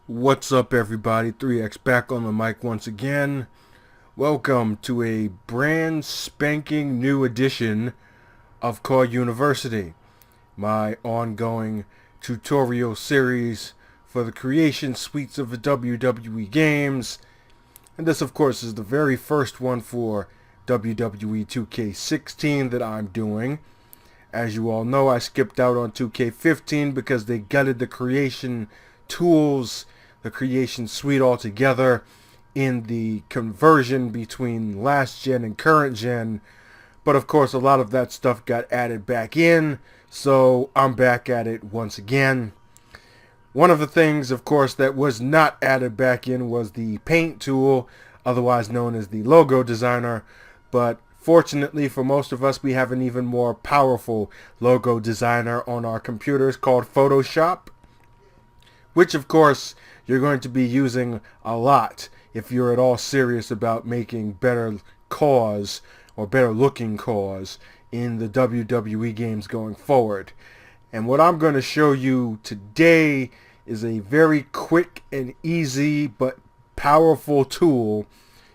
What's up, everybody? 3X back on the mic once again. Welcome to a brand spanking new edition of CAW University, my ongoing tutorial series for the creation suites of the WWE games. And this, of course, is the very first one for WWE 2K16 that I'm doing. As you all know, I skipped out on 2K15 because they gutted the creation tools, the creation suite altogether in the conversion between last gen and current gen. But of course, a lot of that stuff got added back in, so I'm back at it once again. One of the things, of course, that was not added back in was the paint tool, otherwise known as the logo designer. But fortunately for most of us, we have an even more powerful logo designer on our computers called Photoshop, which of course you're going to be using a lot if you're at all serious about making better CAWs or better looking CAWs in the WWE games going forward. And what I'm going to show you today is a very quick and easy but powerful tool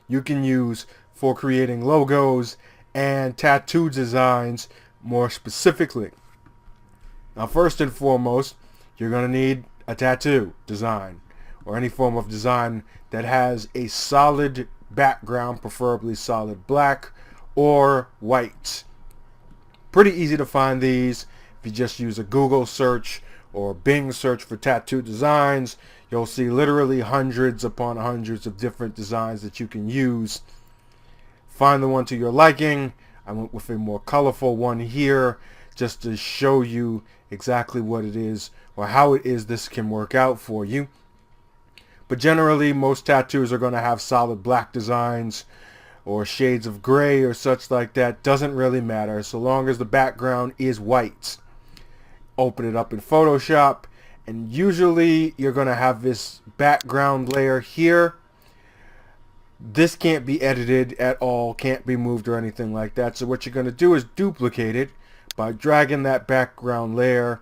you can use for creating logos and tattoo designs more specifically. Now, first and foremost, you're going to need a tattoo design or any form of design that has a solid background, preferably solid black or white. Pretty easy to find these. If you just use a Google search or Bing search for tattoo designs, you'll see literally hundreds upon hundreds of different designs that you can use. Find the one to your liking. I went with a more colorful one here just to show you exactly what it is or how it is this can work out for you. But generally, most tattoos are going to have solid black designs or shades of gray or such like that. Doesn't really matter so long as the background is white. Open it up in Photoshop, and usually you're going to have this background layer here. This can't be edited at all, can't be moved or anything like that. So what you're going to do is duplicate it by dragging that background layer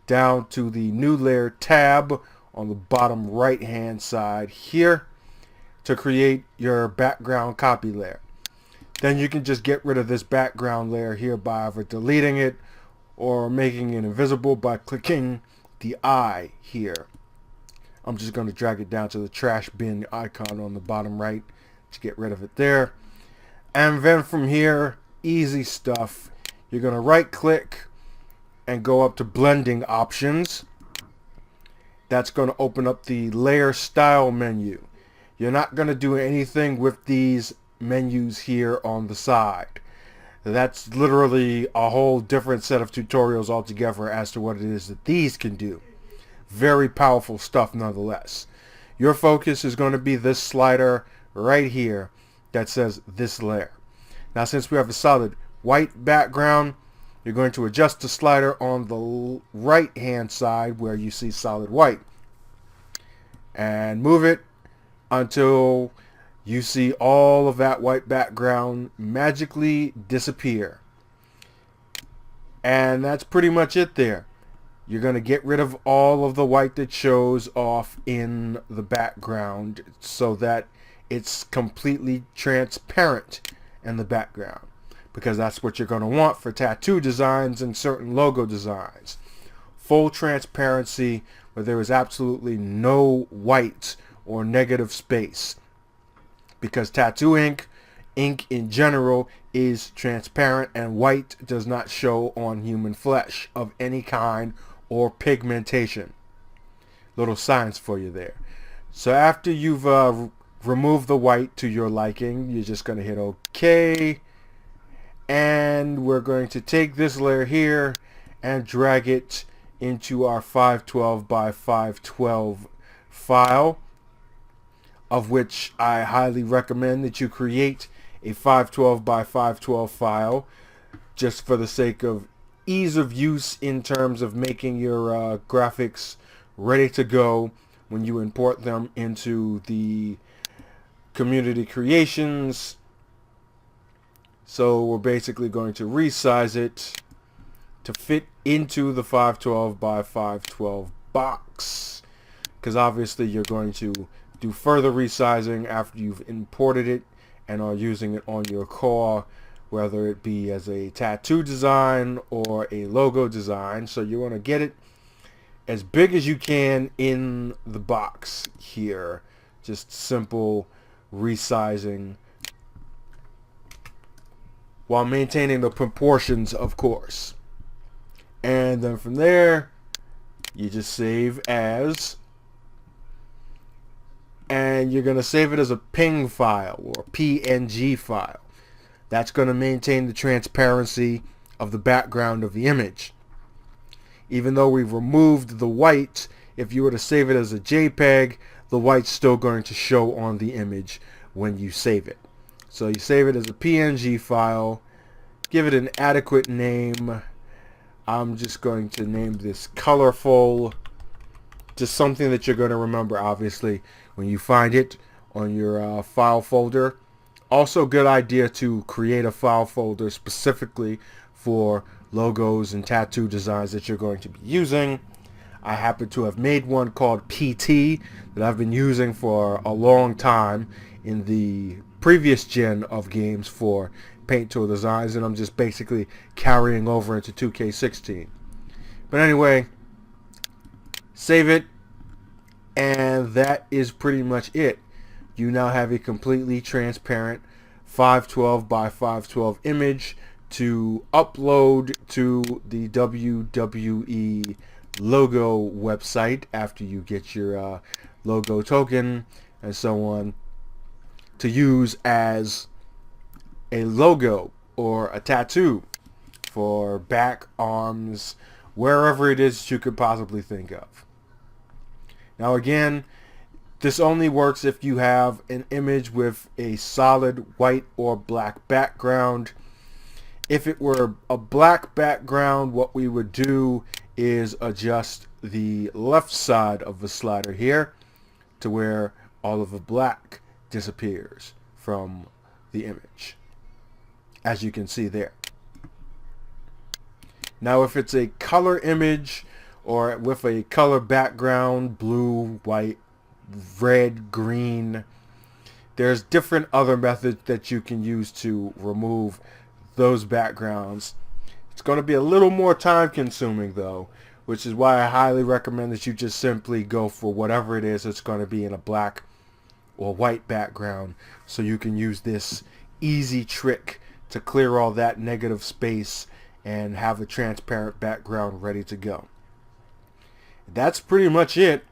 down to the new layer tab on the bottom right hand side here to create your background copy layer. Then you can just get rid of this background layer here by either deleting it or making it invisible by clicking the eye here. I'm just going to drag it down to the trash bin icon on the bottom right to get rid of it there. And then from here, easy stuff. You're going to right click and go up to blending options. That's going to open up the layer style menu. You're not going to do anything with these menus here on the side. That's literally a whole different set of tutorials altogether as to what it is that these can do. Very powerful stuff nonetheless. Your focus is going to be this slider right here that says this layer. Now, since we have a solid white background, you're going to adjust the slider on the right hand side where you see solid white and move it until you see all of that white background magically disappear. And that's pretty much it there. You're going to get rid of all of the white that shows off in the background so that it's completely transparent in the background, because that's what you're going to want for tattoo designs and certain logo designs. Full transparency where there is absolutely no white or negative space, because tattoo ink in general is transparent, and white does not show on human flesh of any kind or pigmentation. Little science for you there. So after you've removed the white to your liking, you're just going to hit OK, and we're going to take this layer here and drag it into our 512 by 512 file, of which I highly recommend that you create a 512 by 512 file just for the sake of ease of use in terms of making your graphics ready to go when you import them into the community creations. So we're basically going to resize it to fit into the 512 by 512 box. because obviously you're going to do further resizing after you've imported it and are using it on your CAW, whether it be as a tattoo design or a logo design. So you want to get it as big as you can in the box here. Just simple resizing while maintaining the proportions, of course. And then from there, you just save as, and you're going to save it as a PNG file or PNG file. That's going to maintain the transparency of the background of the image. Even though we've removed the white, if you were to save it as a JPEG, the white's still going to show on the image when you save it. So you save it as a PNG file, give it an adequate name. I'm just going to name this colorful, just something that you're going to remember, obviously, when you find it on your file folder. Also, good idea to create a file folder specifically for logos and tattoo designs that you're going to be using. I happen to have made one called PT that I've been using for a long time in the previous gen of games for paint tool designs, and I'm just basically carrying over into 2K16. But anyway, save it, and that is pretty much it. You now have a completely transparent 512 by 512 image to upload to the WWE logo website after you get your logo token and so on, to use as a logo or a tattoo for back, arms, wherever it is you could possibly think of. Now again, this only works if you have an image with a solid white or black background. If it were a black background, what we would do is adjust the left side of the slider here to where all of the black disappears from the image, as you can see there. Now if it's a color image or with a color background, blue, white, red, green, there's different other methods that you can use to remove those backgrounds. It's going to be a little more time consuming though, which is why I highly recommend that you just simply go for whatever it is that's going to be in a black or white background, so you can use this easy trick to clear all that negative space and have a transparent background ready to go. That's pretty much it.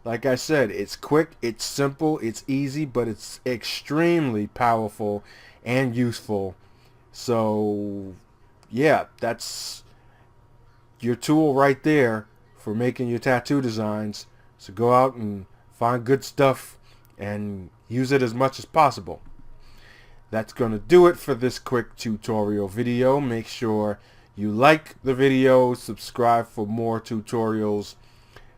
Like I said, it's quick, it's simple, it's easy, but it's extremely powerful and useful. So yeah, that's your tool right there for making your tattoo designs. So go out and find good stuff and use it as much as possible. That's going to do it for this quick tutorial video. Make sure you like the video, subscribe for more tutorials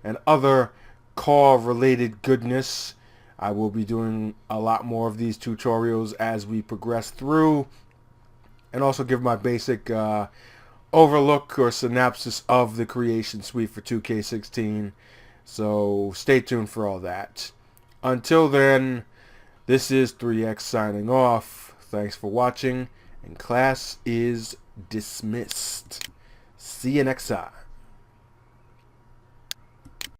and other CAW related goodness. I will be doing a lot more of these tutorials as we progress through, and also give my basic overlook or synopsis of the creation suite for 2K16. So stay tuned for all that. Until then, this is 3X signing off. Thanks for watching, and class is dismissed. See you next time.